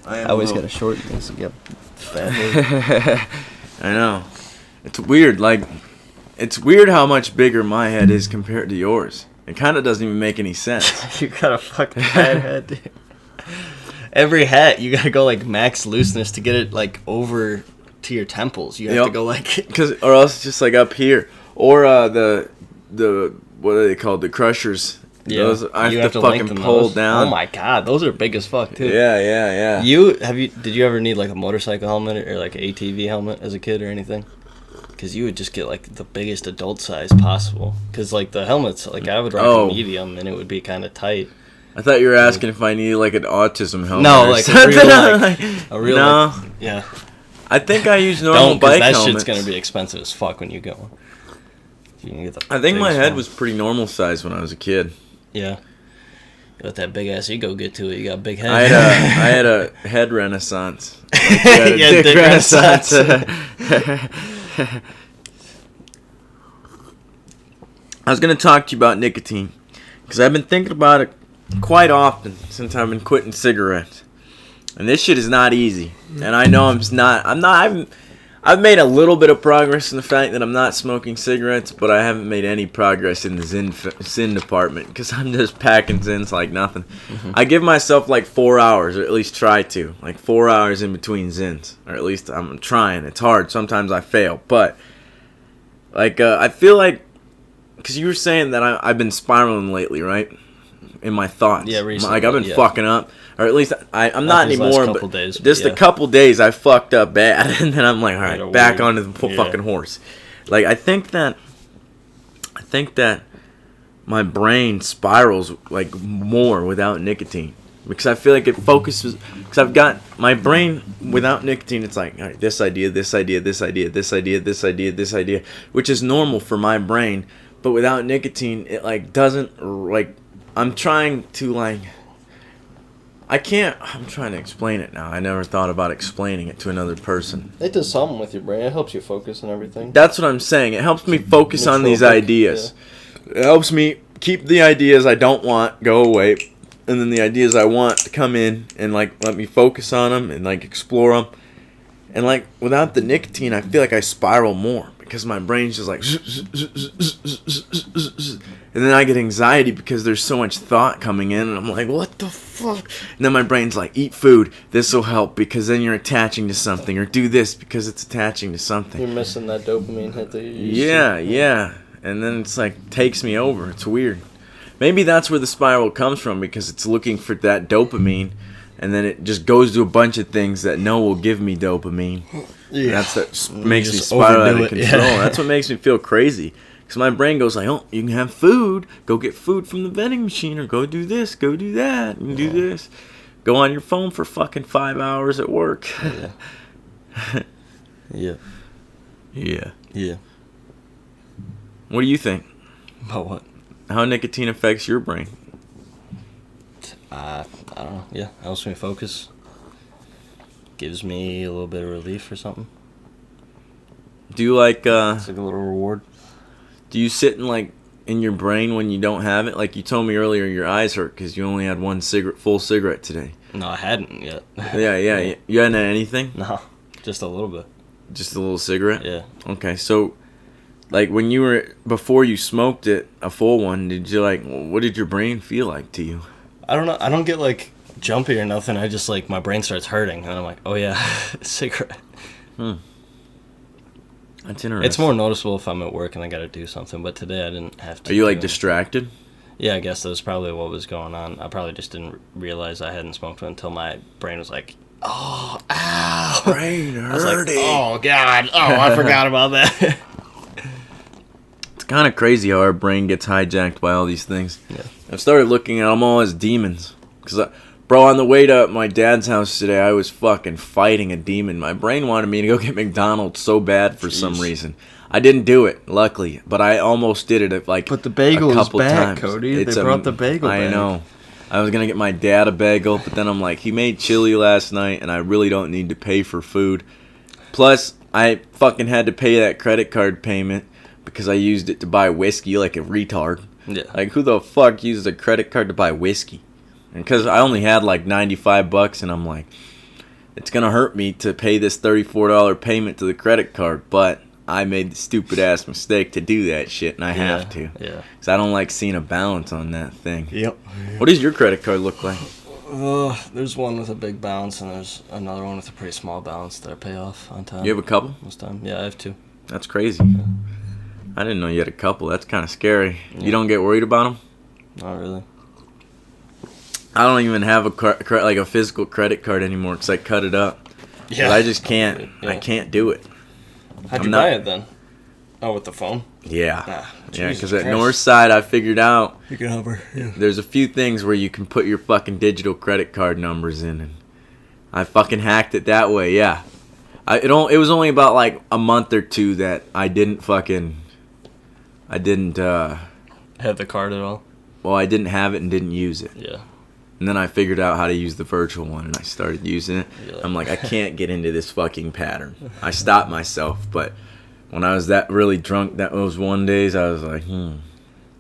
I always got to shorten this and get fat head. I know. It's weird. Like, it's weird how much bigger my head is compared to yours. It kind of doesn't even make any sense. You got a fucking fat head, dude. Every hat, you got to go, like, max looseness to get it, like, over to your temples. You have to go, like... Or else it's just, like, up here. Or the what are they called? The crushers. Yeah. Those, I have to fucking pull down. Oh, my God. Those are big as fuck, too. Yeah. Did you ever need, like, a motorcycle helmet or, like, an ATV helmet as a kid or anything? Because you would just get, like, the biggest adult size possible. Because, like, the helmets, like, I would rock a medium, and it would be kind of tight. I thought you were asking if I needed, like, an autism helmet. No, like, a real, no. Like, yeah. I think I use normal bike helmets. That shit's going to be expensive as fuck when you go. I think my head was pretty normal size when I was a kid. Yeah. You got that big-ass ego get to it. You got a big head. I had a head renaissance. Like, dick renaissance. I was going to talk to you about nicotine. Because I've been thinking about it quite often since I've been quitting cigarettes. And this shit is not easy. And I know I've made a little bit of progress in the fact that I'm not smoking cigarettes, but I haven't made any progress in the Zyn department because I'm just packing Zyns like nothing. Mm-hmm. I give myself like 4 hours, or at least try to. Like 4 hours in between Zyns. Or at least I'm trying. It's hard. Sometimes I fail. But, like, I feel like, because you were saying that I've been spiraling lately, right? In my thoughts. Yeah, recently. Like, I've been fucking up. Or at least I'm not anymore, but just a couple days I fucked up bad. And then I'm like, all right, back onto the fucking horse. Like, I think that my brain spirals, like, more without nicotine. Because I feel like it focuses, because I've got my brain without nicotine, it's like, all right, this idea, this idea, this idea, this idea, this idea, this idea, which is normal for my brain. But without nicotine, it, like, doesn't, like, I'm trying to, like, I'm trying to explain it now. I never thought about explaining it to another person. It does something with your brain. It helps you focus and everything. That's what I'm saying. It helps me focus on these ideas. Yeah. It helps me keep the ideas I don't want go away, and then the ideas I want to come in and, like, let me focus on them and, like, explore them. And, like, without the nicotine, I feel like I spiral more because my brain's just like, and then I get anxiety because there's so much thought coming in, and I'm like, what the fuck? And then my brain's like, eat food. This will help because then you're attaching to something, or do this because it's attaching to something. You're missing that dopamine hit that you used to. Yeah. And then it's like, takes me over. It's weird. Maybe that's where the spiral comes from, because it's looking for that dopamine. And then it just goes to a bunch of things that will give me dopamine. Yeah. That makes me spiral out of control. Yeah. That's what makes me feel crazy. Because my brain goes like, oh, you can have food. Go get food from the vending machine, or go do this, go do that, and do this. Go on your phone for fucking 5 hours at work. Yeah. Yeah. What do you think? About what? How nicotine affects your brain? I don't know. Yeah, helps me focus. Gives me a little bit of relief or something. Do you like... it's like a little reward. Do you sit in your brain when you don't have it? Like you told me earlier, your eyes hurt because you only had one full cigarette today. No, I hadn't yet. Yeah. You hadn't had anything? No, just a little bit. Just a little cigarette? Yeah. Okay, so... Like, before you smoked it, a full one, what did your brain feel like to you? I don't know. I don't get, like, jumpy or nothing. I just, like, my brain starts hurting. And I'm like, oh, yeah, cigarette. That's interesting. It's more noticeable if I'm at work and I got to do something. But today I didn't have to. Are you, like, distracted? Yeah, I guess that was probably what was going on. I probably just didn't realize I hadn't smoked until my brain was like, oh, ow. Brain hurting. I was like, oh, God. Oh, I forgot about that. It's kind of crazy how our brain gets hijacked by all these things. Yeah. I've started looking at them all as demons. Because, bro, on the way to my dad's house today, I was fucking fighting a demon. My brain wanted me to go get McDonald's so bad for some reason. I didn't do it, luckily, but I almost did it But the bagel is back, times. Cody. They brought the bagel back. I know. I was going to get my dad a bagel, but then I'm like, he made chili last night, and I really don't need to pay for food. Plus, I fucking had to pay that credit card payment because I used it to buy whiskey like a retard. Yeah. Like, who the fuck uses a credit card to buy whiskey? And because I only had like $95, and I'm like, it's going to hurt me to pay this $34 payment to the credit card, but I made the stupid ass mistake to do that shit, and I have to. Yeah. Because I don't like seeing a balance on that thing. Yep. What does your credit card look like? There's one with a big balance, and there's another one with a pretty small balance that I pay off on time. You have a couple? Most time. Yeah, I have two. That's crazy. Yeah. I didn't know you had a couple. That's kind of scary. Yeah. You don't get worried about them? Not really. I don't even have a physical credit card anymore because I cut it up. Yeah. I just can't. Yeah. I can't do it. How'd you buy it then? Oh, with the phone? Yeah. Yeah, because at Northside I figured out you can hover. Yeah. There's a few things where you can put your fucking digital credit card numbers in, and I fucking hacked it that way. Yeah. It was only about like a month or two that I didn't have the card at all. Well, I didn't have it and didn't use it. Yeah. And then I figured out how to use the virtual one, and I started using it. I'm like, I can't get into this fucking pattern. I stopped myself, but when I was that really drunk, that was one days, I was like,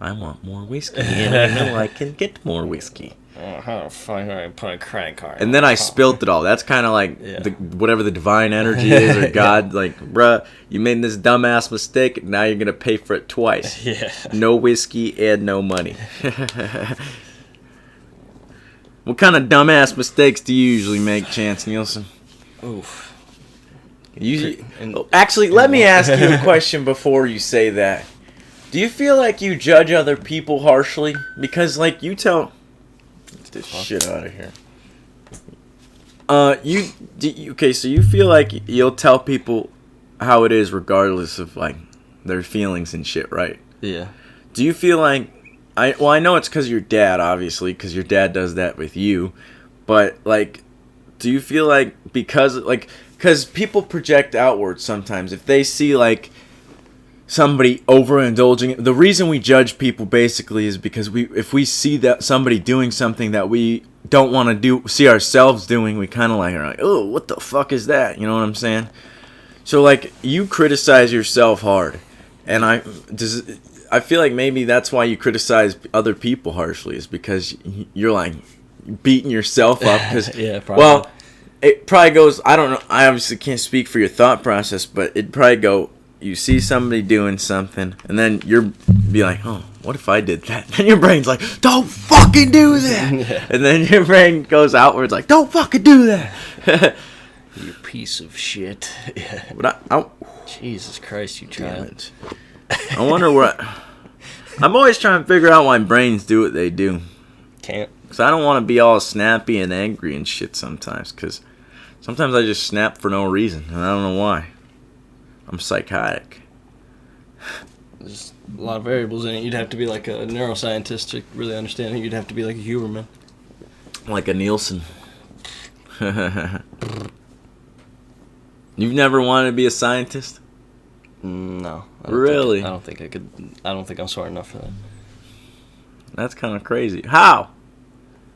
I want more whiskey, and I know I can get more whiskey. How the fuck do I put a credit card? And then I spilt it all. That's kind of like whatever the divine energy is, or God, like, bruh, you made this dumbass mistake, and now you're going to pay for it twice. Yeah. No whiskey and no money. What kind of dumbass mistakes do you usually make, Chance Nielsen? Oof. Actually, let me ask you a question before you say that. Do you feel like you judge other people harshly? Because, like, you tell... Get this shit out of here. Okay, so you feel like you'll tell people how it is regardless of, like, their feelings and shit, right? Yeah. Do you feel like... I know it's because your dad, obviously, because your dad does that with you. But, like, do you feel like because people project outwards sometimes. If they see, like, somebody overindulging, the reason we judge people basically is because if we see that somebody doing something that we don't want to see ourselves doing, we kind of like are like, oh, what the fuck is that? You know what I'm saying? So, like, you criticize yourself hard, and I feel like maybe that's why you criticize other people harshly, is because you're like beating yourself up. Cause, yeah, probably. Well, it probably goes, I don't know, I obviously can't speak for your thought process, but it'd probably go, you see somebody doing something, and then you're be like, oh, what if I did that? And your brain's like, don't fucking do that. Yeah. And then your brain goes outwards like, don't fucking do that. You piece of shit. Yeah. But Jesus Christ, you child. I wonder what... I'm always trying to figure out why brains do what they do. Can't. Because I don't want to be all snappy and angry and shit sometimes. Because sometimes I just snap for no reason. And I don't know why. I'm psychotic. There's a lot of variables in it. You'd have to be like a neuroscientist to really understand it. You'd have to be like a Huberman. Like a Nielsen. You've never wanted to be a scientist? No. Really? I don't think I could. I don't think I'm smart enough for that. That's kind of crazy. How?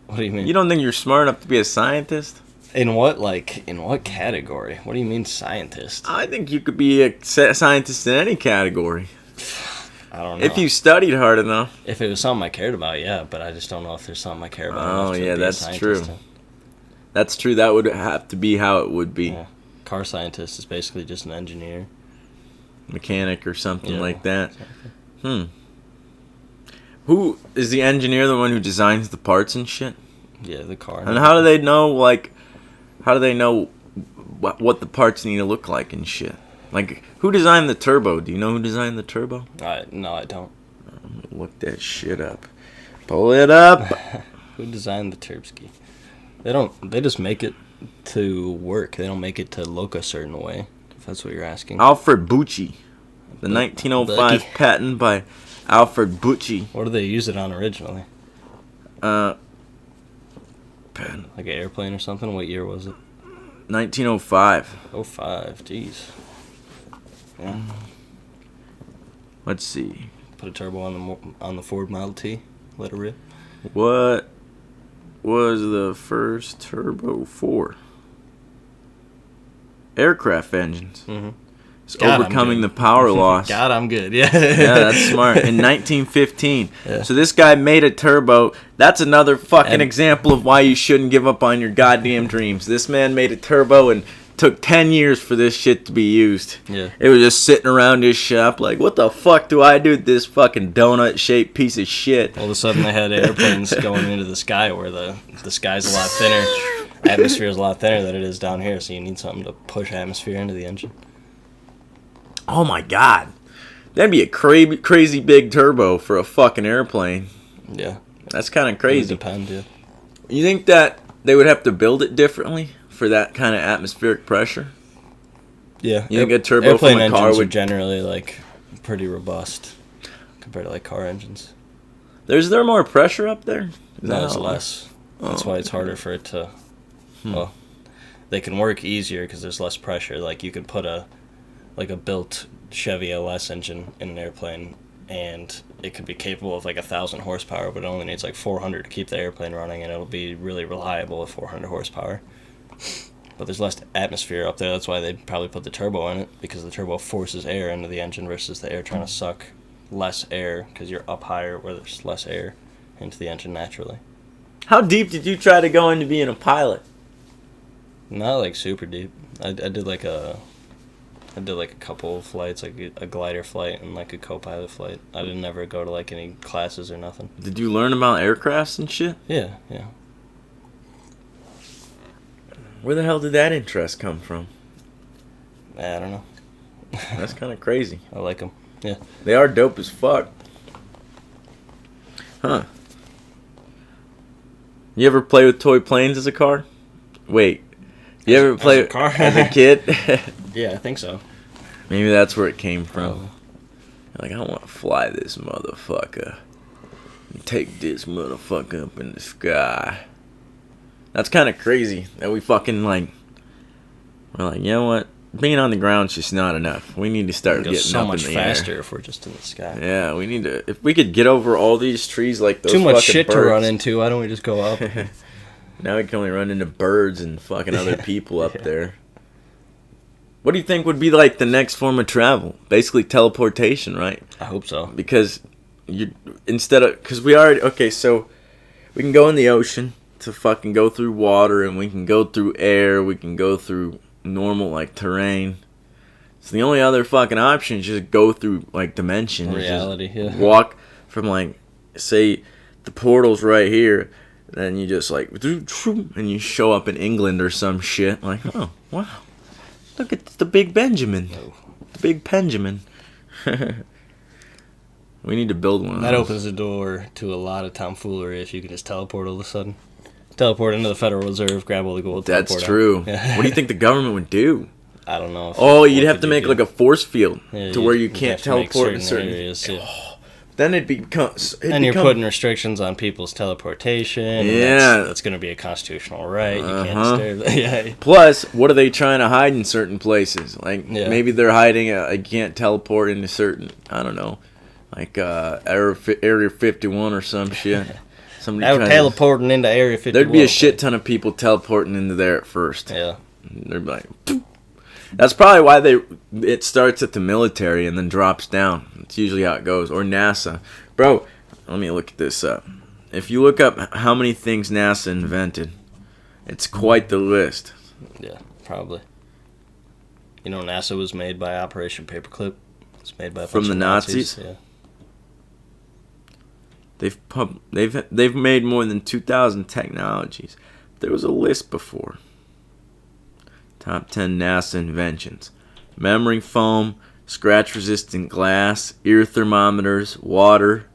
What do you mean? You don't think you're smart enough to be a scientist? In what category? What do you mean scientist? I think you could be a scientist in any category. I don't know. If you studied hard enough. If it was something I cared about, yeah, but I just don't know if there's something I care about enough to be that's a scientist. True. That's true. That would have to be how it would be. Yeah. Car scientist is basically just an engineer. Mechanic or something like that. Exactly. Who is the engineer? The one who designs the parts and shit? Yeah, the car. And how do they know? Like, how do they know what the parts need to look like and shit? Like, who designed the turbo? Do you know who designed the turbo? No, I don't. Look that shit up. Pull it up. Who designed the turbski? They don't. They just make it to work. They don't make it to look a certain way. That's what you're asking. Alfred Bucci. The 1905 patent by Alfred Bucci. What did they use it on originally? Pen. Like an airplane or something? What year was it? 1905. 05, jeez. Yeah. Let's see. Put a turbo on the Ford Model T. Let it rip. What was the first turbo for? Aircraft engines. Mm-hmm. It's overcoming the power loss. God, I'm good. Yeah. Yeah, that's smart. In 1915. Yeah. So this guy made a turbo. That's another fucking example of why you shouldn't give up on your goddamn dreams. This man made a turbo and took 10 years for this shit to be used. Yeah. It was just sitting around his shop like, what the fuck do I do with this fucking donut-shaped piece of shit? All of a sudden they had airplanes going into the sky where the sky's a lot thinner. Atmosphere is a lot thinner than it is down here, so you need something to push atmosphere into the engine. Oh my god. That'd be a crazy big turbo for a fucking airplane. Yeah. That's kind of crazy. It would depend, yeah. You think that they would have to build it differently for that kind of atmospheric pressure? Yeah. You think a turbo airplane from a car engines would are generally like pretty robust compared to like car engines. Is there more pressure up there? No, it's less. That's why it's harder for it to. Well, they can work easier because there's less pressure. Like you could put a built Chevy LS engine in an airplane, and it could be capable of like 1,000 horsepower, but it only needs like 400 to keep the airplane running, and it'll be really reliable at 400 horsepower. But there's less atmosphere up there. That's why they probably put the turbo in it, because the turbo forces air into the engine versus the air trying to suck less air because you're up higher where there's less air into the engine naturally. How deep did you try to go into being a pilot? Not like super deep. I did like a couple of flights, like a glider flight and like a co-pilot flight. I didn't ever go to like any classes or nothing. Did you learn about aircrafts and shit? Yeah. Where the hell did that interest come from? I don't know. That's kind of crazy. I like them. Yeah. They are dope as fuck. Huh. You ever play with toy planes as a car? Wait. You ever play as a car? as a kid? Yeah, I think so. Maybe that's where it came from. Like, I want to fly this motherfucker. And take this motherfucker up in the sky. That's kind of crazy that we fucking like. We're like, you know what? Being on the ground's just not enough. We need to start getting so up much in the faster air. if we're just in the sky. Yeah, we need to. If we could get over all these trees like those. Too much fucking shit birds. to run into. Why don't we just go up? Now we can only run into birds and fucking other people up there. What do you think would be like the next form of travel? Basically teleportation, right? I hope so. Because because we already, okay, so we can go in the ocean to fucking go through water, and we can go through air, we can go through normal like terrain. So the only other fucking option is just go through like dimensions. Reality, yeah. Walk from like, say the portal's right here. Then you just like, and you show up in England or some shit. Like, oh, wow. Look at the Big Benjamin. The Big Benjamin. We need to build one of those. That opens the door to a lot of tomfoolery if you can just teleport all of a sudden. Teleport into the Federal Reserve, grab all the gold. That's true. Yeah. What do you think the government would do? I don't know. You'd have to make like a force field to where you can't teleport in certain areas. Yeah. Then it becomes. You're putting restrictions on people's teleportation. Yeah, that's going to be a constitutional right. You can't disturb. Yeah. Plus, what are they trying to hide in certain places? Like maybe they're hiding. I can't teleport into certain. I don't know, like Area 51 or some shit. Somebody teleporting into Area 51. There'd be a shit ton of people teleporting into there at first. Yeah. They'd be like. Poof. That's probably why it starts at the military and then drops down. It's usually how it goes. Or NASA. Bro, let me look this up. If you look up how many things NASA invented, it's quite the list. Yeah, probably. You know, NASA was made by Operation Paperclip. It's made by a bunch of Nazis. Yeah. They've made more than 2,000 technologies. There was a list before. Top 10 NASA inventions. Memory foam, scratch-resistant glass, ear thermometers, water.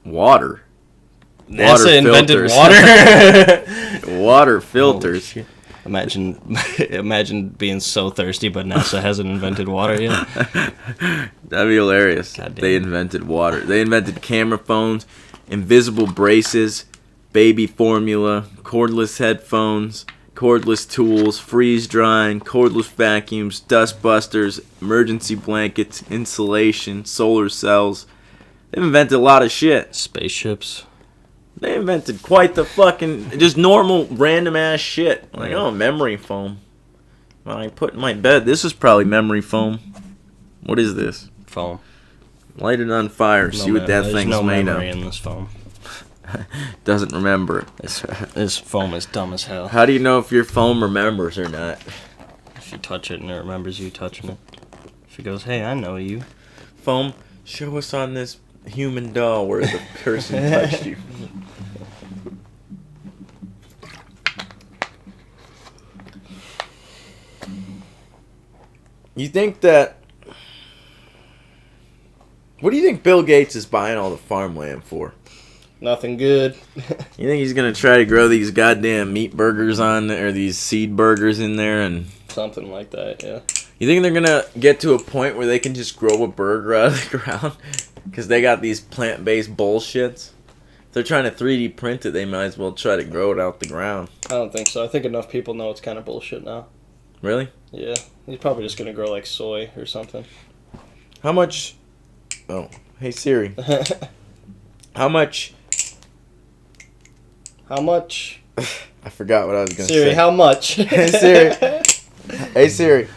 NASA invented water? Water filters. Imagine being so thirsty, but NASA hasn't invented water yet. That'd be hilarious. They invented water. They invented camera phones, invisible braces, baby formula, cordless headphones, cordless tools, freeze drying, cordless vacuums, dust busters, emergency blankets, insulation, solar cells. They've invented a lot of shit. Spaceships. They invented quite the fucking, just normal random ass shit. Like, memory foam. Well, I put in my bed. This is probably memory foam. What is this? Foam. Light it on fire. See what that thing's made of. There's no memory in this foam. Doesn't remember. This foam is dumb as hell. How do you know if your foam remembers or not? If you touch it and it remembers you touching it. If it goes, hey, I know you. Foam, show us on this human doll where the person touched you. You think that... What do you think Bill Gates is buying all the farmland for? Nothing good. You think he's going to try to grow these goddamn meat burgers on there, or these seed burgers in there? And something like that, yeah. You think they're going to get to a point where they can just grow a burger out of the ground? Because they got these plant-based bullshits. If they're trying to 3D print it, they might as well try to grow it out the ground. I don't think so. I think enough people know it's kind of bullshit now. Really? Yeah. He's probably just going to grow like soy or something. How much... Oh, hey Siri. How much... How much? I forgot what I was going to say. Siri, how much? Hey Siri. Hey Siri.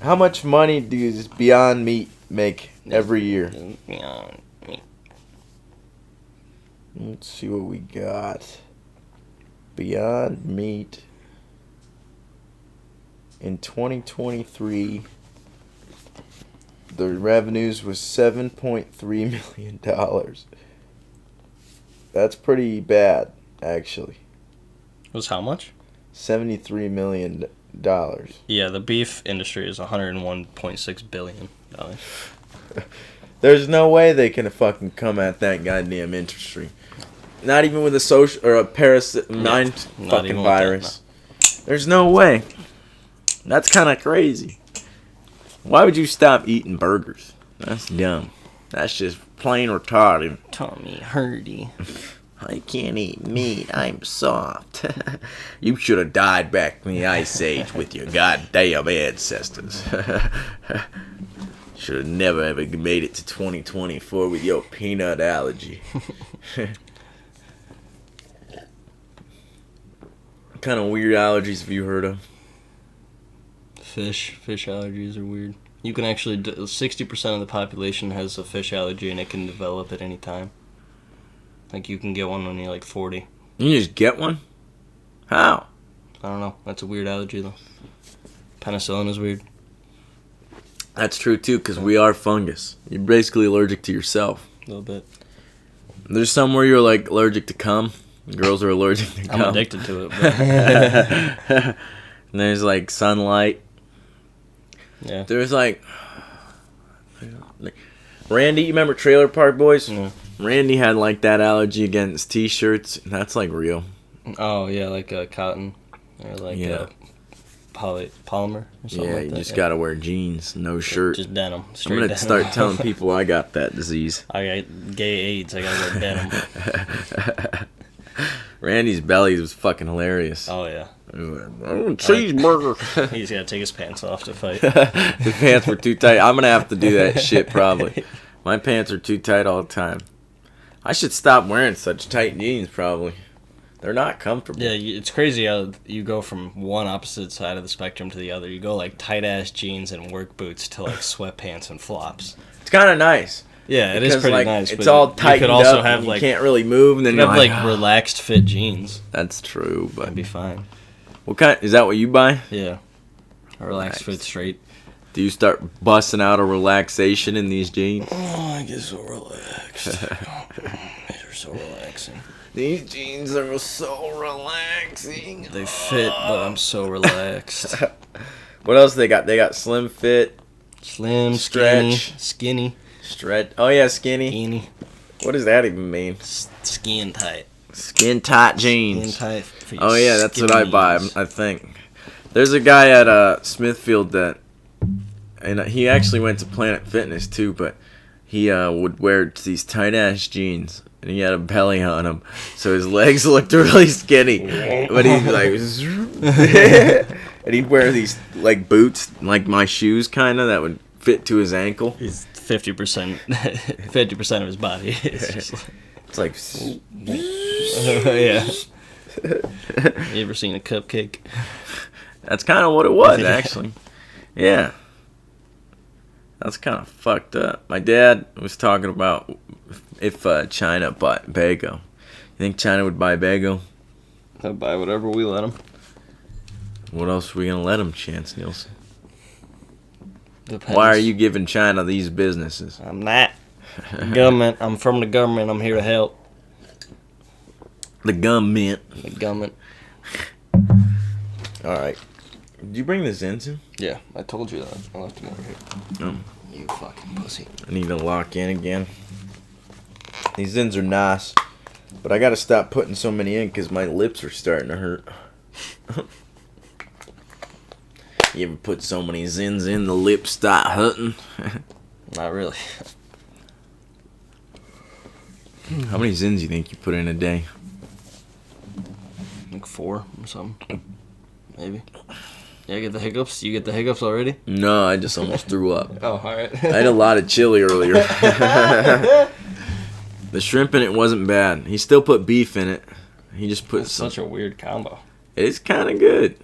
How much money does Beyond Meat make every year? Beyond Meat. Let's see what we got. Beyond Meat. In 2023, the revenues was $7.3 million. That's pretty bad, actually. Was how much? $73 million. Yeah, the beef industry is $101.6 billion. There's no way they can fucking come at that goddamn industry. Not even with a social or a parasite fucking virus. That, no. There's no way. That's kind of crazy. Why would you stop eating burgers? That's dumb. That's just plain retarded. Tommy Hardy. I can't eat meat. I'm soft. You should have died back in the Ice Age with your goddamn ancestors. Should have never ever made it to 2024 with your peanut allergy. What kind of weird allergies have you heard of? Fish allergies are weird. You can actually, 60% of the population has a fish allergy and it can develop at any time. Like, you can get one when you're like 40. You just get one? How? I don't know. That's a weird allergy, though. Penicillin is weird. That's true, too, because we are fungus. You're basically allergic to yourself. A little bit. There's some where you're, like, allergic to cum. Girls are allergic to cum. I'm addicted to it. But and there's, like, sunlight. Yeah. There's, like... Randy, you remember Trailer Park Boys? Yeah. Randy had, like, that allergy against T-shirts. And that's, like, real. Oh, yeah, like cotton. Or, like, polymer or something like you that. just gotta wear jeans, no shirt. Just denim. I'm gonna start telling people I got that disease. I got gay AIDS. I gotta wear denim. Randy's belly was fucking hilarious. Oh, yeah. Cheeseburger. He's gotta take his pants off to fight. The pants were too tight. I'm gonna have to do that shit probably. My pants are too tight all the time. I should stop wearing such tight jeans probably. They're not comfortable. Yeah, it's crazy how you go from one opposite side of the spectrum to the other. You go like tight-ass jeans and work boots to like sweatpants and flops. It's kind of nice. Yeah, it is pretty nice. It's all tightened you could also up have and like, you can't really move. And then you have like relaxed fit jeans. That's true, but that'd be fine. What kind? Is that what you buy? Yeah, a relaxed fit straight. Do you start busting out a relaxation in these jeans? Oh, I get so relaxed. These are so relaxing. These jeans are so relaxing. They fit, but I'm so relaxed. What else they got? They got slim fit, slim, stretch, skinny. Stretch. Oh yeah, skinny. Skinny. What does that even mean? Skin tight. Skin tight jeans. Skin tight for your Oh yeah, that's what I buy. I think. There's a guy at Smithfield that, and he actually went to Planet Fitness too, but he would wear these tight ass jeans. And he had a belly on him, so his legs looked really skinny. But he'd like, and he'd wear these like boots, like my shoes, kind of that would fit to his ankle. He's 50%, 50% of his body. It's like, yeah. You ever seen a cupcake? That's kind of what it was, actually. Yeah. That's kind of fucked up. My dad was talking about if China bought Bago. You think China would buy Bago? They'll buy whatever we let them. What else are we going to let them, Chance Nielsen? Depends. Why are you giving China these businesses? I'm not. Government. I'm from the government. I'm here to help. The government. The government. Alright. Did you bring the Zins in? Yeah, I told you that. I left them over here. Oh. You fucking pussy. I need to lock in again. These Zins are nice. But I gotta stop putting so many in because my lips are starting to hurt. You ever put so many Zins in, the lips start hurting? Not really. How many Zins do you think you put in a day? Like 4 or something. Maybe. Yeah, get the hiccups? You get the hiccups already? No, I just almost threw up. Oh, alright. I had a lot of chili earlier. The shrimp in it wasn't bad. He still put beef in it. He just put such a weird combo. It's kind of good.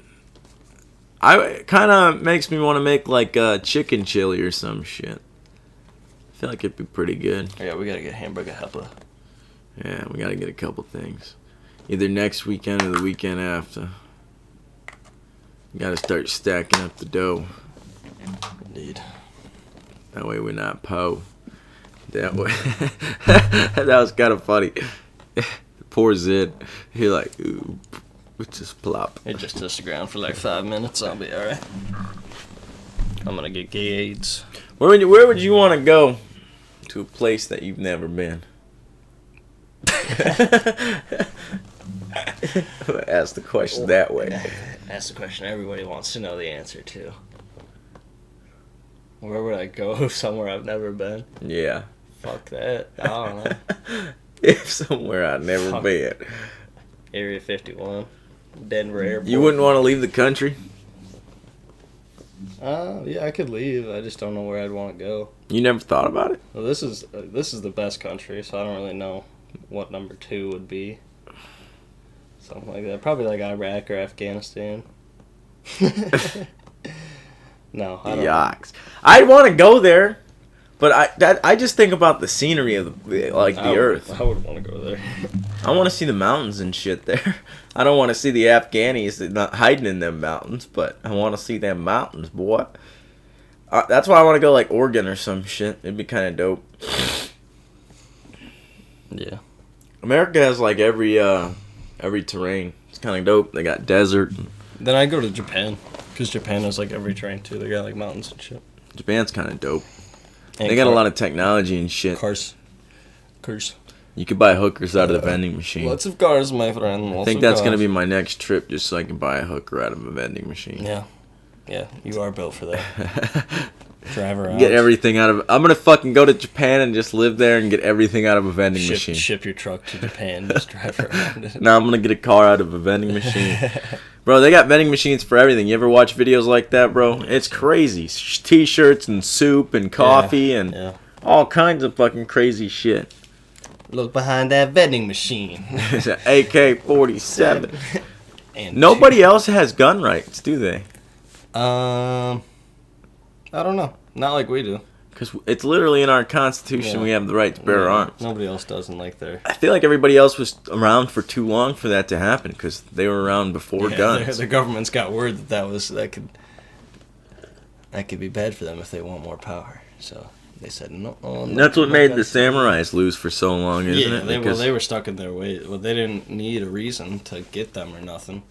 It kind of makes me want to make like chicken chili or some shit. I feel like it'd be pretty good. Yeah, we gotta get hamburger helper. Yeah, we gotta get a couple things. Either next weekend or the weekend after. Gotta start stacking up the dough. Indeed. That way we're not po. That way. That was kind of funny. Poor Zid. He like, ooh, just plop. It just touched the ground for like 5 minutes. I'll be alright. I'm gonna get gay AIDS. Where would you want to go to a place that you've never been? Ask the question that way. Ask the question everybody wants to know the answer to. Where would I go somewhere I've never been? Yeah. Fuck that. I don't know. If somewhere I've never been. Area 51. Denver Airport. You wouldn't want to leave the country? Yeah, I could leave. I just don't know where I'd want to go. You never thought about it? Well, this is the best country, so I don't really know what number 2 would be. Something like that. Probably like Iraq or Afghanistan. No, I don't Yucks. I'd want to go there, but I just think about the scenery of the earth. I would want to go there. I want to see the mountains and shit there. I don't want to see the Afghanis not hiding in them mountains, but I want to see them mountains, boy. That's why I want to go like Oregon or some shit. It'd be kind of dope. Yeah. America has like every terrain. It's kind of dope. They got desert. Then I go to Japan, because Japan has like every terrain too. They got like mountains and shit. Japan's kind of dope. And they got a lot of technology and shit. Cars. You could buy hookers out of the vending machine. Lots of cars, my friend. I think that's going to be my next trip, just so I can buy a hooker out of a vending machine. Yeah. Yeah, you are built for that. Drive around. Get everything out of it. I'm going to fucking go to Japan and just live there and get everything out of a vending machine. Ship your truck to Japan, just drive around it. Now I'm going to get a car out of a vending machine. Bro, they got vending machines for everything. You ever watch videos like that, bro? It's crazy. T-shirts and soup and coffee and all kinds of fucking crazy shit. Look behind that vending machine. It's an AK-47. Nobody else has gun rights, do they? I don't know. Not like we do. Because it's literally in our Constitution we have the right to bear arms. Nobody else doesn't like their... I feel like everybody else was around for too long for that to happen because they were around before guns. The government's got word that could be bad for them if they want more power. So they said no. That's what made the samurais lose for so long, isn't it? They were stuck in their ways. Well, they didn't need a reason to get them or nothing.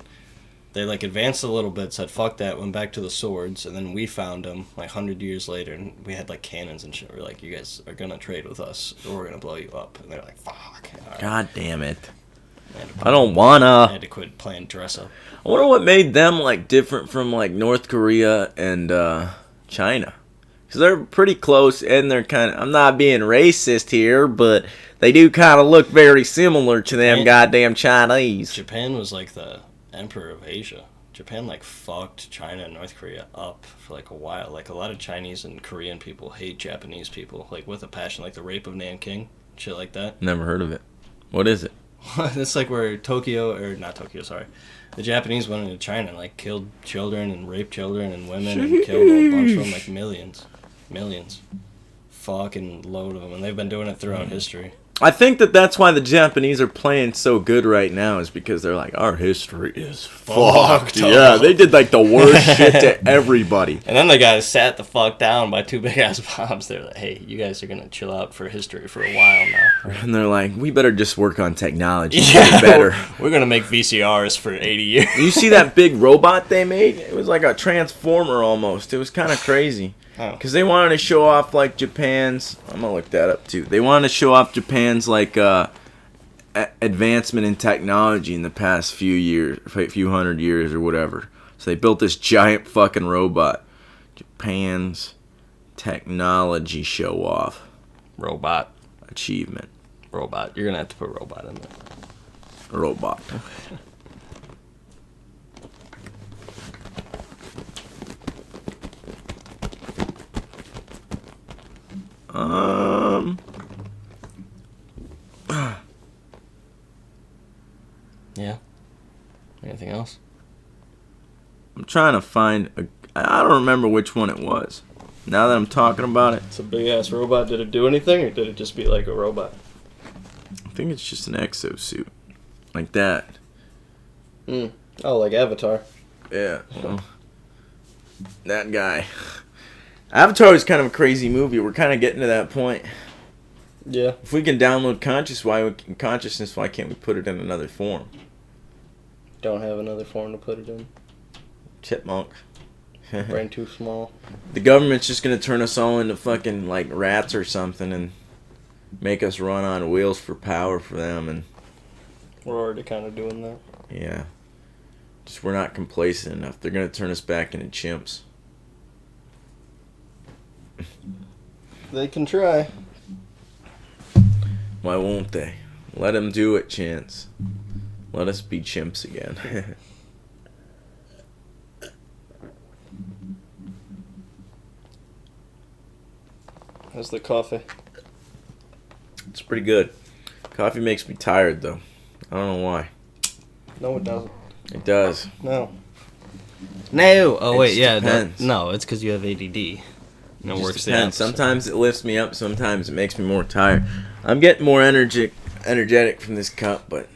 They like advanced a little bit, said fuck that, went back to the swords, and then we found them like 100 years later, and we had like cannons and shit. We're like, you guys are gonna trade with us, or we're gonna blow you up. And they're like, fuck. Right. God damn it. I don't wanna. I had to quit playing dress up. I wonder what made them like different from like North Korea and China, because they're pretty close, and they're kind of. I'm not being racist here, but they do kind of look very similar to them goddamn Chinese. Japan was like the emperor of Asia. Japan like fucked China and North Korea up for like a while. Like a lot of Chinese and Korean people hate Japanese people like with a passion, like the rape of Nanking, shit like that. Never heard of it. What is it? It's like where the Japanese went into China and like killed children and raped children and women and killed a bunch of them, like millions. Millions. Fucking load of them. And they've been doing it throughout history. I think that's why the Japanese are playing so good right now, is because they're like, our history is fucked. Yeah, they did like the worst shit to everybody. And then the guys sat the fuck down by two big ass bombs. They're like, hey, you guys are gonna chill out for history for a while now. And they're like, we better just work on technology. Yeah, better. We're gonna make VCRs for 80 years. You see that big robot they made? It was like a transformer almost. It was kind of crazy. Because they wanted to show off, like, Japan's... I'm going to look that up, too. They wanted to show off Japan's, like, advancement in technology in the past few hundred years or whatever. So they built this giant fucking robot. Japan's technology show-off. Robot. Achievement. Robot. You're going to have to put robot in there. Robot. Yeah. Anything else? I'm trying to find I don't remember which one it was. Now that I'm talking about it. It's a big ass robot. Did it do anything, or did it just be like a robot? I think it's just an exosuit. Like that. Oh, like Avatar. Yeah. Well, that guy. Avatar is kind of a crazy movie. We're kind of getting to that point. Yeah. If we can download consciousness, why can't we put it in another form? Don't have another form to put it in. Chipmunk. Brain too small. The government's just going to turn us all into fucking like rats or something and make us run on wheels for power for them. And we're already kind of doing that. Yeah. Just we're not complacent enough. They're going to turn us back into chimps. They can try. Why won't they? Let them do it, Chance. Let us be chimps again. How's the coffee? It's pretty good. Coffee makes me tired, though. I don't know why. No, it doesn't. It does. No. No! Oh, wait, yeah. Depends. No, it's because you have ADD. It works depends. Sometimes it lifts me up, sometimes it makes me more tired. I'm getting more energetic from this cup, but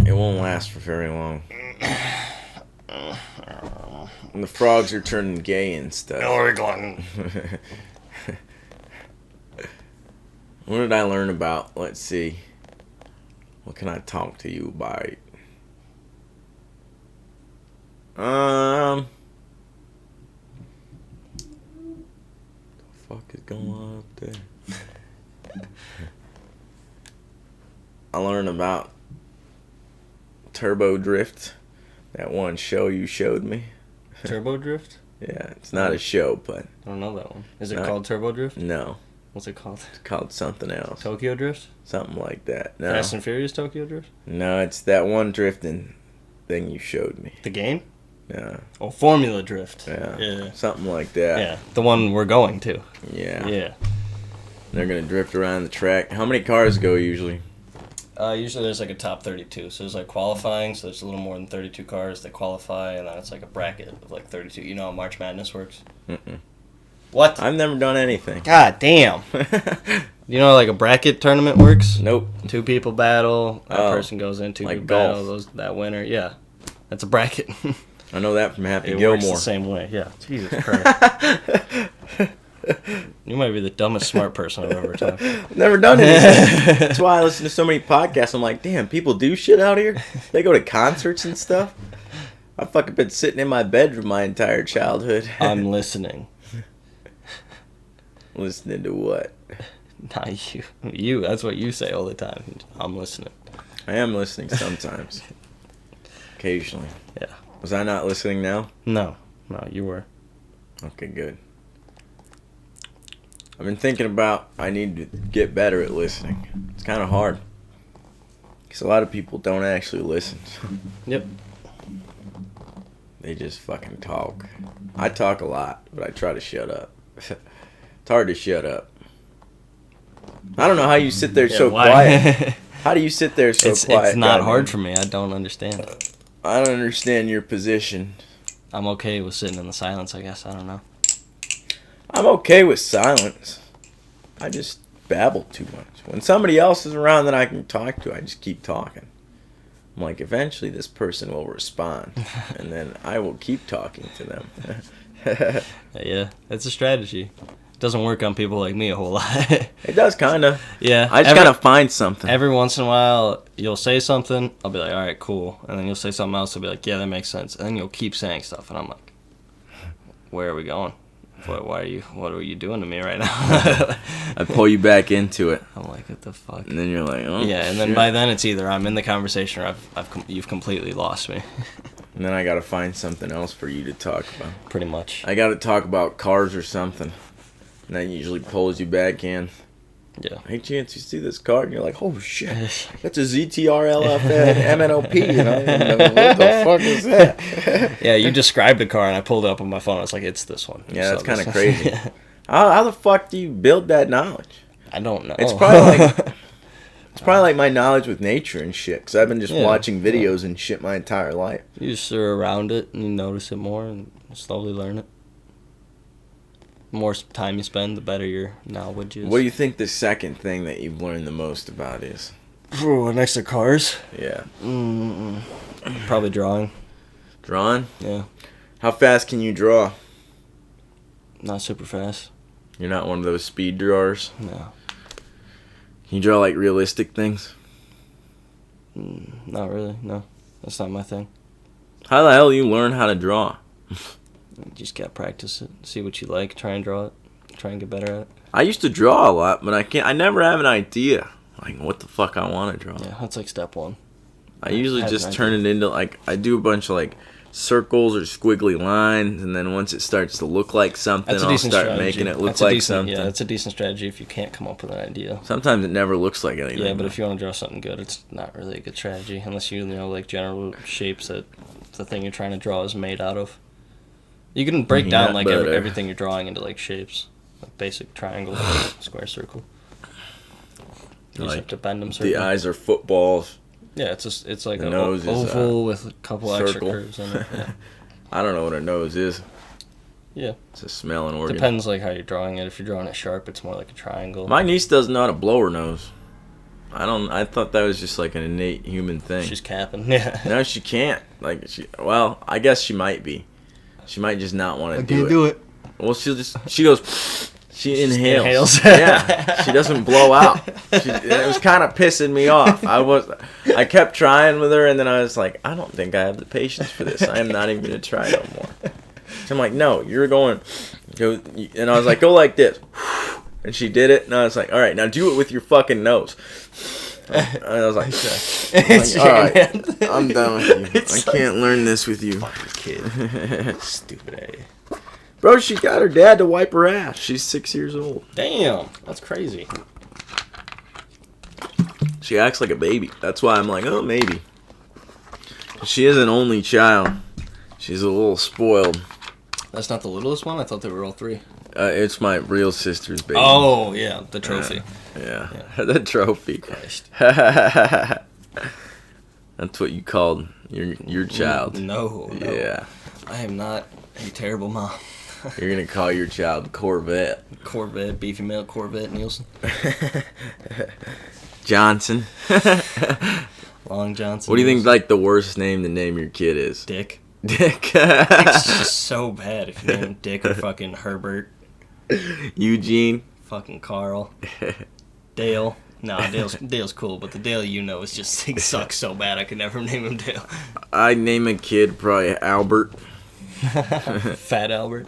it won't last for very long. And the frogs are turning gay and stuff. What did I learn about? Let's see. What can I talk to you about? The fuck is going on up there? I learned about Turbo Drift. That one show you showed me. Turbo Drift? Yeah, it's not a show, but... I don't know that one. Is it called Turbo Drift? No. What's it called? It's called something else. Tokyo Drift? Something like that. No. Fast and Furious Tokyo Drift? No, it's that one drifting thing you showed me. The game? Yeah. Oh, Formula Drift. Yeah. Something like that. Yeah. The one we're going to. Yeah. Yeah. They're going to drift around the track. How many cars go usually? Usually there's like a top 32. So there's like qualifying, so there's a little more than 32 cars that qualify, and then it's like a bracket of like 32. You know how March Madness works? Mm-mm. What? I've never done anything. God damn. You know how like a bracket tournament works? Nope. 2 people battle, that person goes in, 2 like people golf. battle, that winner. Yeah. That's a bracket. I know that from Happy It Gilmore. works the same way. Yeah. Jesus Christ. You might be the dumbest smart person I've ever talked to. Never done anything. That's why I listen to so many podcasts. I'm like, damn, people do shit out here? They go to concerts and stuff? I've fucking been sitting in my bedroom my entire childhood. I'm listening. Listening to what? Not you. You, that's what you say all the time. I'm listening. I am listening sometimes. Occasionally. Yeah. Was I not listening now? No, you were. Okay, good. I've been thinking about I need to get better at listening. It's kind of hard. Because a lot of people don't actually listen. Yep. They just fucking talk. I talk a lot, but I try to shut up. It's hard to shut up. I don't know how you sit there so quiet. How do you sit there so quiet? It's not hard for me. I don't understand. I don't understand your position. I'm okay with sitting in the silence, I guess. I don't know. I'm okay with silence. I just babble too much. When somebody else is around that I can talk to, I just keep talking. I'm like, eventually this person will respond, and then I will keep talking to them. Yeah, that's a strategy. It doesn't work on people like me a whole lot. It does, kind of. Yeah. I just gotta find something. Every once in a while, you'll say something, I'll be like, all right, cool. And then you'll say something else, I'll be like, yeah, that makes sense. And then you'll keep saying stuff, and I'm like, where are we going? What are you doing to me right now? I pull you back into it. I'm like, what the fuck? And then you're like, oh. Yeah, and then by then it's either I'm in the conversation or you've completely lost me. And then I gotta find something else for you to talk about. Pretty much. I gotta talk about cars or something. And that usually pulls you back in. Yeah. Hey, Chance, you see this car? And you're like, oh, shit. That's a ZTR LFN MNOP. You know? What the fuck is that? Yeah, you described the car, and I pulled it up on my phone. I was like, it's this one. Yeah, that's kind of crazy. How the fuck do you build that knowledge? I don't know. It's probably like my knowledge with nature and shit. Because I've been just watching videos and shit my entire life. You just are around it, and you notice it more, and slowly learn it. The more time you spend, the better your knowledge is. What do you think the second thing that you've learned the most about is? Ooh, next to cars? Yeah. Probably drawing. Drawing? Yeah. How fast can you draw? Not super fast. You're not one of those speed drawers? No. Can you draw like realistic things? Not really, no. That's not my thing. How the hell do you learn how to draw? You just gotta practice it. See what you like. Try and draw it. Try and get better at it. I used to draw a lot, but I never have an idea. Like, what the fuck I want to draw. Yeah, that's like step one. I usually just turn it into, like, I do a bunch of, like, circles or squiggly lines, and then once it starts to look like something, I'll start making it look like something. Yeah, that's a decent strategy if you can't come up with an idea. Sometimes it never looks like anything. Yeah, but if you want to draw something good, it's not really a good strategy, unless you know, like, general shapes that the thing you're trying to draw is made out of. You can break down like everything you're drawing into like shapes, like basic triangle, square, circle. You just have to bend them. The eyes are footballs. Yeah, it's like the an nose oval with a couple extra curves in it. Yeah. I don't know what a nose is. Yeah, it's a smelling organ. Depends like how you're drawing it. If you're drawing it sharp, it's more like a triangle. My niece doesn't know how to blow her nose. I thought that was just like an innate human thing. She's capping. Yeah. No, she can't. Well, I guess she might be. She might just not want to do it. I can't do it. Well, she inhales. Yeah, she doesn't blow out. It was kind of pissing me off. I kept trying with her, and then I was like, I don't think I have the patience for this. I am not even going to try no more. So I'm like, no, you're going, go, and I was like, go like this. And she did it, and I was like, all right, now do it with your fucking nose. And I was like, all right, I'm done with you. I can't learn this with you. Fucking kid. Stupid A. Bro, she got her dad to wipe her ass. She's 6 years old. Damn, that's crazy. She acts like a baby. That's why I'm like, oh, maybe. She is an only child. She's a little spoiled. That's not the littlest one? I thought they were all three. It's my real sister's baby. Oh, yeah, the trophy. Yeah. The trophy. Christ. That's what you called your child. No. Yeah. I am not a terrible mom. You're going to call your child Corvette. Corvette, beefy male Corvette Nielsen. Johnson. Long Johnson. What do you think like the worst name to name your kid is? Dick. Dick. It's just so bad if you name him Dick or fucking Herbert. Eugene. Fucking Carl. Dale. Nah, Dale's cool, but the Dale you know is just he sucks so bad I could never name him Dale. I'd name a kid probably Albert. Fat Albert.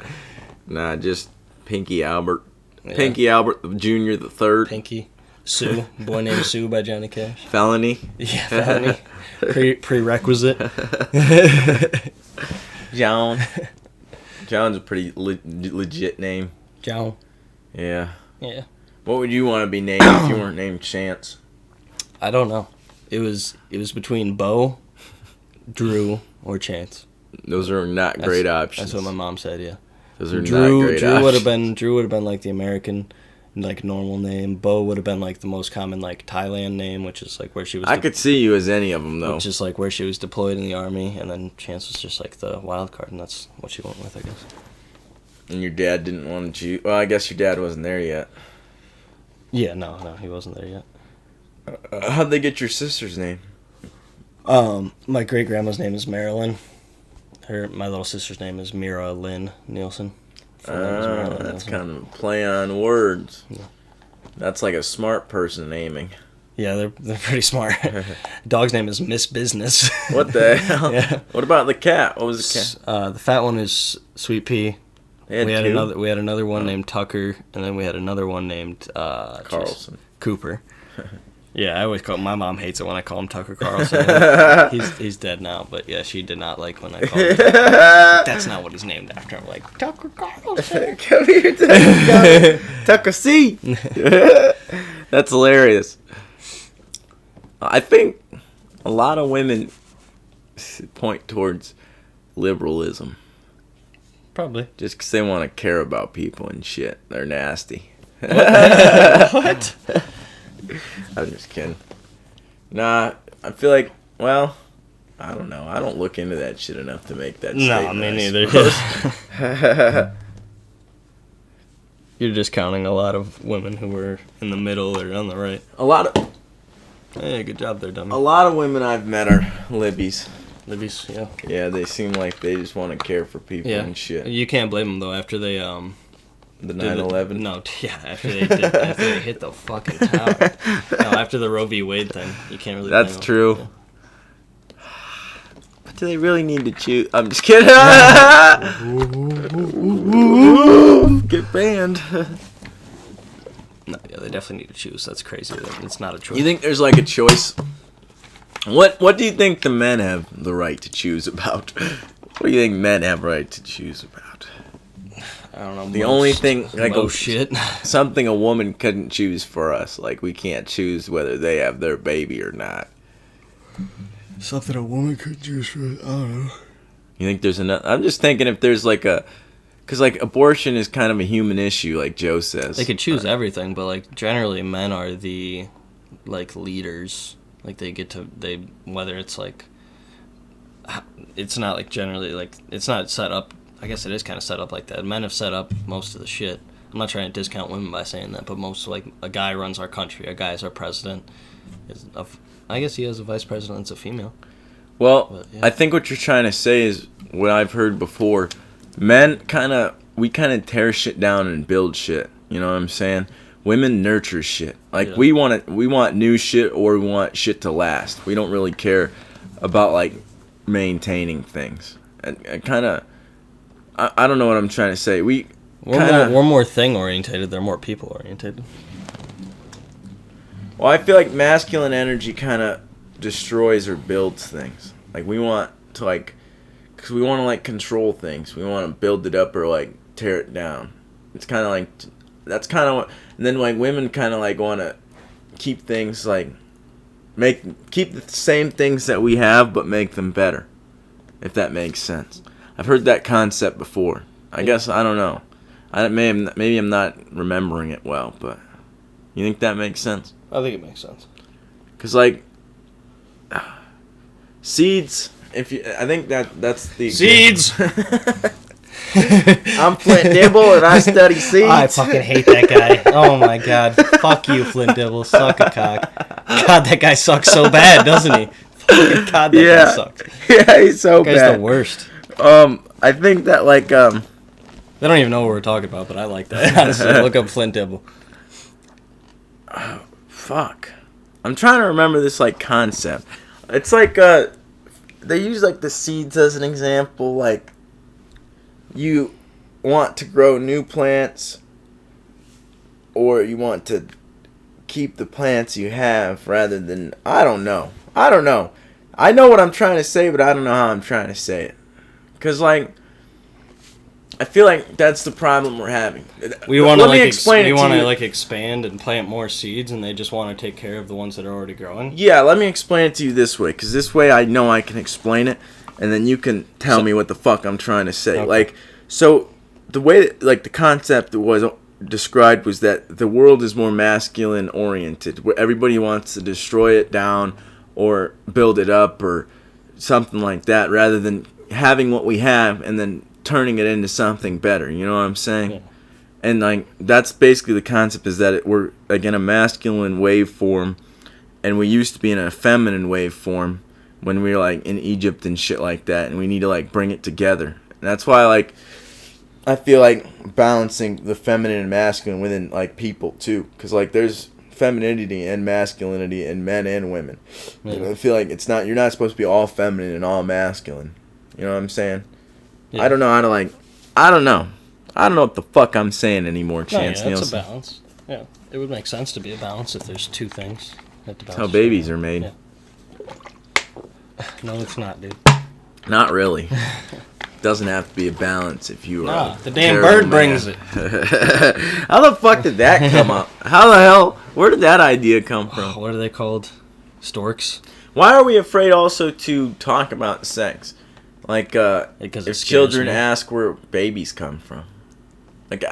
Nah, just Pinky Albert. Yeah. Pinky Albert Jr. the third. Pinky. Sue. Boy Named Sue by Johnny Cash. Felony. Yeah, felony. Prerequisite. John. John's a pretty legit name. John. Yeah. Yeah. What would you want to be named if you weren't named Chance? I don't know. It was between Bo, Drew, or Chance. Those are not great options. That's what my mom said. Yeah. Those are not great options. Drew would have been like the American, like normal name. Bo would have been like the most common like Thailand name, which is like where she was. I could see you as any of them though. Which is like where she was deployed in the army, and then Chance was just like the wild card, and that's what she went with, I guess. And your dad didn't want to choose. Well, I guess your dad wasn't there yet. Yeah, no, he wasn't there yet. How'd they get your sister's name? My great grandma's name is Marilyn. My little sister's name is Mira Lynn Nielsen. That's kind of a play on words. Yeah. That's like a smart person naming. Yeah, they're pretty smart. Dog's name is Miss Business. What the hell? Yeah. What about the cat? What was the cat? The fat one is Sweet Pea. We had another one named Tucker, and then we had another one named Carlson. Cooper. Yeah, I always call my mom hates it when I call him Tucker Carlson. he's dead now, but yeah, she did not like when I called him. That's not what he's named after. I'm like, Tucker Carlson. Come here, Tucker C. That's hilarious. I think a lot of women point towards liberalism. Probably. Just because they want to care about people and shit. They're nasty. What? I'm just kidding. Nah, I feel like, well, I don't know. I don't look into that shit enough to make that statement. No, me neither. You're just counting a lot of women who were in the middle or on the right. A lot of... Hey, good job there, dummy. A lot of women I've met are libbies. Libbies, yeah. Yeah, they seem like they just want to care for people and shit. You can't blame them, though, after they, The 9/11? No, yeah, after they hit the fucking tower. No, after the Roe v. Wade thing, you can't really blame them. That's true. Yeah. But do they really need to choose? I'm just kidding. Get banned. No, yeah, they definitely need to choose. That's crazy. It's not a choice. You think there's like a choice? What do you think the men have the right to choose about? What do you think men have right to choose about? I don't know. The only thing, like, shit. Something a woman couldn't choose for us. Like, we can't choose whether they have their baby or not. Something a woman could choose for us. I don't know. You think there's enough? I'm just thinking if there's like a, because like abortion is kind of a human issue, like Joe says. They could choose everything, but like generally men are the like leaders. Like whether it's like, it's not like generally like, it's not set up. I guess it is kind of set up like that. Men have set up most of the shit. I'm not trying to discount women by saying that, but most, like, a guy runs our country. A guy is our president. I guess he has a vice president that's a female. Well, but, yeah. I think what you're trying to say is what I've heard before. Men we kind of tear shit down and build shit. You know what I'm saying? Women nurture shit. Like, yeah. we want new shit, or we want shit to last. We don't really care about, like, maintaining things. And kind of... I don't know what I'm trying to say. We're more thing orientated. They're more people orientated. Well, I feel like masculine energy kind of destroys or builds things. Like, we want to, like, because we want to, like, control things. We want to build it up or, like, tear it down. It's kind of like, that's kind of what, and then, like, women kind of, like, want to keep things, like, keep the same things that we have, but make them better, if that makes sense. I've heard that concept before. I guess, I don't know. Maybe I'm not remembering it well, but you think that makes sense? I think it makes sense. Because, like, seeds, I think that's the... Seeds! I'm Flint Dibble, and I study seeds. I fucking hate that guy. Oh, my God. Fuck you, Flint Dibble. Suck a cock. God, that guy sucks so bad, doesn't he? Fucking God, that guy sucks. Yeah, he's so bad. That guy's the worst. I think that, like, they don't even know what we're talking about, but I like that. Honestly, look up Flint Dibble. Fuck. I'm trying to remember this, like, concept. It's like, they use, like, the seeds as an example. Like, you want to grow new plants, or you want to keep the plants you have rather than... I don't know. I know what I'm trying to say, but I don't know how I'm trying to say it. Because, like, I feel like that's the problem we're having. We want to like expand and plant more seeds, and they just want to take care of the ones that are already growing. Yeah, let me explain it to you this way, because this way I know I can explain it, and then you can tell me what the fuck I'm trying to say. Okay. Like, so the way, like, the concept was described was that the world is more masculine oriented, where everybody wants to destroy it down or build it up or something like that, rather than having what we have and then turning it into something better. You know what I'm saying? Yeah. And like that's basically the concept, is that we're like in a masculine waveform, and we used to be in a feminine waveform when we were like in Egypt and shit like that, and we need to like bring it together. And that's why like I feel like balancing the feminine and masculine within like people too, because like there's femininity and masculinity in men and women. Yeah. You know, I feel like you're not supposed to be all feminine and all masculine. You know what I'm saying? Yeah. I don't know how to like. I don't know what the fuck I'm saying anymore, Chance It's Nielsen. a balance. Yeah, it would make sense to be a balance if there's two things. That's how babies are made. Yeah. No, it's not, dude. Not really. Doesn't have to be a balance if you are. Nah, the damn bird brings it. How the fuck did that come up? How the hell? Where did that idea come from? What are they called? Storks? Why are we afraid also to talk about sex? Like, Because if children ask where babies come from. Like,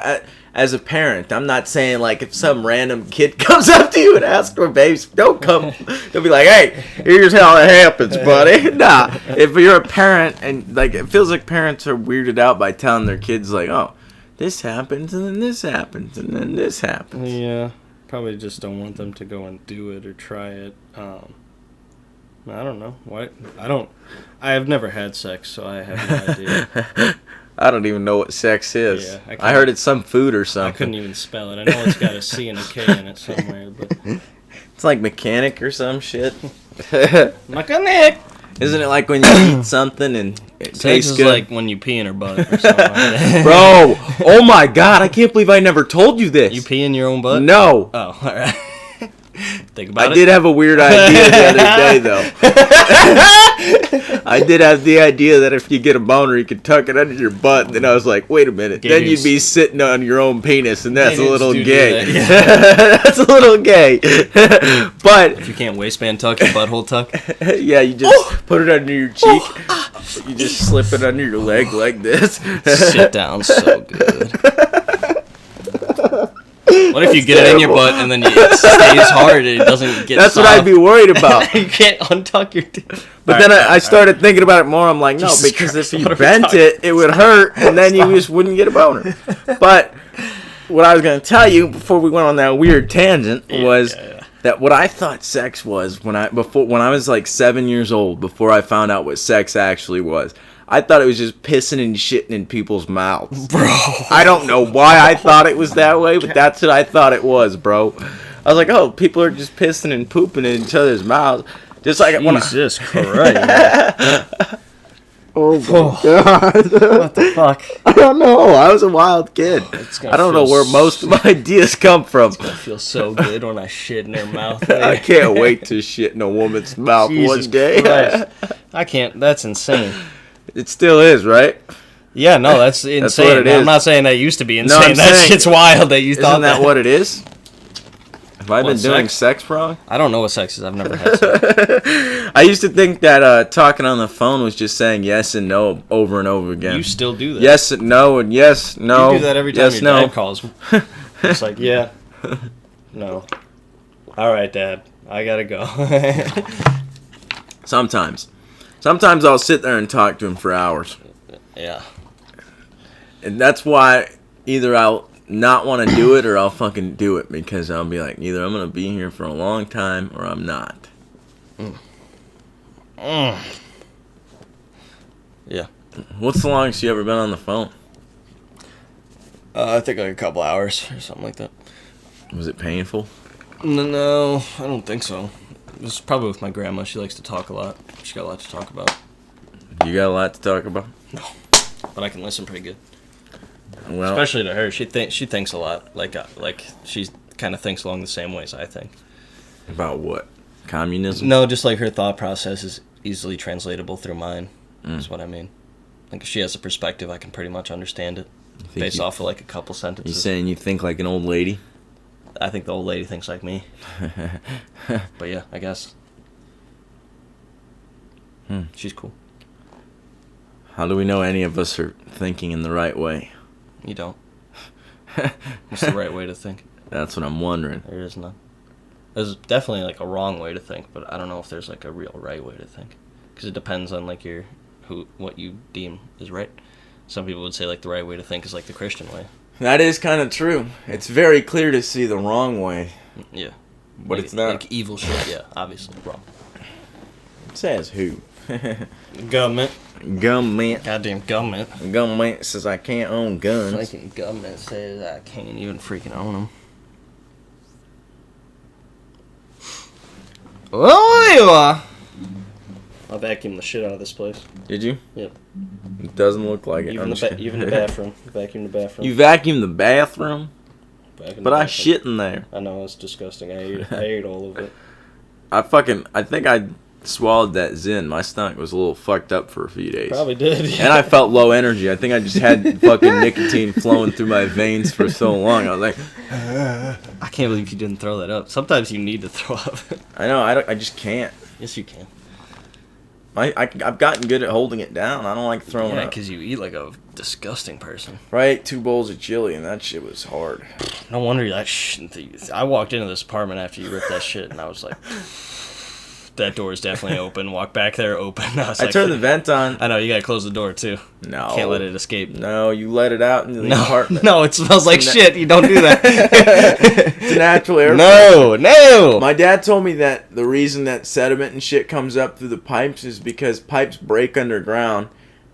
as a parent, I'm not saying, like, if some random kid comes up to you and asks where babies, don't come. They'll be like, hey, here's how it happens, buddy. Nah. If you're a parent and, like, it feels like parents are weirded out by telling their kids, like, oh, this happens, and then this happens, and then this happens. Yeah. Probably just don't want them to go and do it or try it. I don't know. Why? I have never had sex, so I have no idea. I don't even know what sex is. Yeah, I heard it's some food or something. I couldn't even spell it. I know it's got a C and a K in it somewhere, but it's like mechanic or some shit. Mechanic. Isn't it like when you eat something and it Sex tastes is good? like when you pee in her butt or something like that. Bro, oh my god, I can't believe I never told you this. You pee in your own butt? No. Oh, all right. Think about it. I did have a weird idea the other day, though. I did have the idea that if you get a boner, you could tuck it under your butt. And then I was like, wait a minute. Then you'd be sitting on your own penis, and that's a little gay. That, yeah. That's a little gay. But if you can't waistband tuck, your butthole tuck. Yeah, you just put it under your cheek. You just slip it under your leg like this. Sit down so good. What if you get it in your butt and then it stays hard and it doesn't get That's soft? what I'd be worried about. You can't untuck your dick. But then I started thinking about it more. I'm like, no, Jesus because Christ, if you what are we bent talking it would hurt, and then you just wouldn't get a boner. But what I was going to tell you before we went on that weird tangent was that what I thought sex was when I was like 7 years old, before I found out what sex actually was. I thought it was just pissing and shitting in people's mouths. Bro. I don't know why I thought it was that way, but that's what I thought it was, bro. I was like, oh, people are just pissing and pooping in each other's mouths. Just like Jesus Christ. Oh my god. What the fuck? I don't know. I was a wild kid. I don't know feel where most of my ideas come from. It's gonna feel so good when I shit in her mouth. I can't wait to shit in a woman's mouth Jesus one day. Christ. I can't. That's insane. It still is, right? Yeah, no, that's insane. That's what it is. I'm not saying that used to be insane. No, I'm that saying, shit's wild that you thought Isn't that what it is? Have I been doing sex wrong? I don't know what sex is. I've never had sex. I used to think that talking on the phone was just saying yes and no over and over again. You still do that. Yes and no and yes, no. You do that every time yes, your no. dad calls. It's like, yeah, no. All right, Dad. I gotta go. Sometimes I'll sit there and talk to him for hours. Yeah. And that's why either I'll not want to do it or I'll fucking do it, because I'll be like, either I'm going to be here for a long time or I'm not. Yeah. What's the longest you ever been on the phone? I think like a couple hours or something like that. Was it painful? No, I don't think so. It was probably with my grandma. She likes to talk a lot. She got a lot to talk about. You got a lot to talk about? No, but I can listen pretty good. Well, especially to her. She thinks a lot. Like she kind of thinks along the same ways I think. About what? Communism? No, just like her thought process is easily translatable through mine. Is what I mean. Like if she has a perspective, I can pretty much understand it based off of like a couple sentences. You saying you think like an old lady? I think the old lady thinks like me. But yeah, I guess. She's cool. How do we know any of us are thinking in the right way? You don't. What's the right way to think? That's what I'm wondering. There is none. There's definitely like a wrong way to think, but I don't know if there's like a real right way to think, because it depends on like what you deem is right. some people would say like the right way to think is like the Christian way. That is kind of true. It's very clear to see the wrong way. Yeah. But like, it's not. Like evil shit, yeah, obviously. Wrong. Says who? Government. Government. Goddamn government. Government says I can't own guns. Fucking government says I can't even freaking own them. Oh, there you are. I vacuumed the shit out of this place. Did you? Yep. It doesn't look like it. Even the bathroom. Vacuumed the bathroom. You vacuumed the bathroom? Vacuumed But the I bathroom. shit in there. I know, it's disgusting. I ate all of it. I think I swallowed that Zin. My stomach was a little fucked up for a few days. Probably did. Yeah. And I felt low energy. I think I just had fucking nicotine flowing through my veins for so long. I was like, I can't believe you didn't throw that up. Sometimes you need to throw up. I know, I just can't. Yes, you can. I've gotten good at holding it down. I don't like throwing Yeah, up. because you eat like a disgusting person. Right, 2 bowls of chili, and that shit was hard. No wonder that I walked into this apartment after you ripped that shit, and I was like, that door is definitely open. Walk back there, open. I Turned the vent on. I know, you gotta close the door, too. No. Can't let it escape. No, you let it out into the apartment. No, it smells like shit. You don't do that. It's a natural air. No. My dad told me that the reason that sediment and shit comes up through the pipes is because pipes break underground,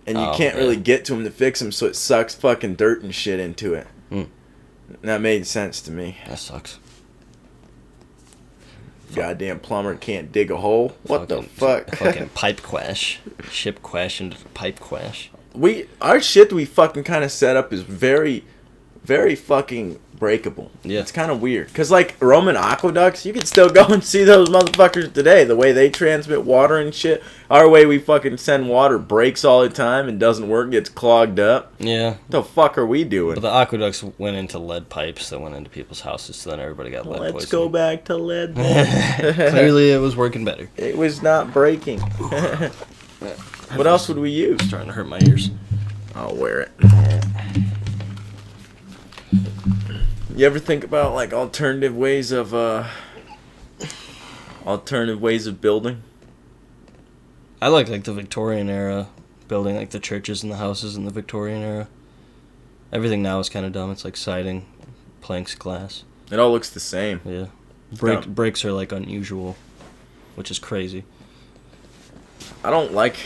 and you can't really get to them to fix them, so it sucks fucking dirt and shit into it. And that made sense to me. That sucks. Goddamn plumber can't dig a hole. What the fuck? Fucking pipe crash. Ship crash into the pipe crash. Our shit we fucking kind of set up is very, very fucking breakable. Yeah. It's kind of weird. Because, like, Roman aqueducts, you can still go and see those motherfuckers today. The way they transmit water and shit. Our way we fucking send water breaks all the time and doesn't work, gets clogged up. Yeah. What the fuck are we doing? But the aqueducts went into lead pipes that went into people's houses, so then everybody got lead poisoning. Let's go back to lead. Clearly it was working better. It was not breaking. What else would we use? It's starting to hurt my ears. I'll wear it. You ever think about like alternative ways of building? I like the Victorian era building, like the churches and the houses in the Victorian era. Everything now is kind of dumb. It's like siding, planks, glass. It all looks the same. Yeah. Bricks are like unusual, which is crazy. I don't like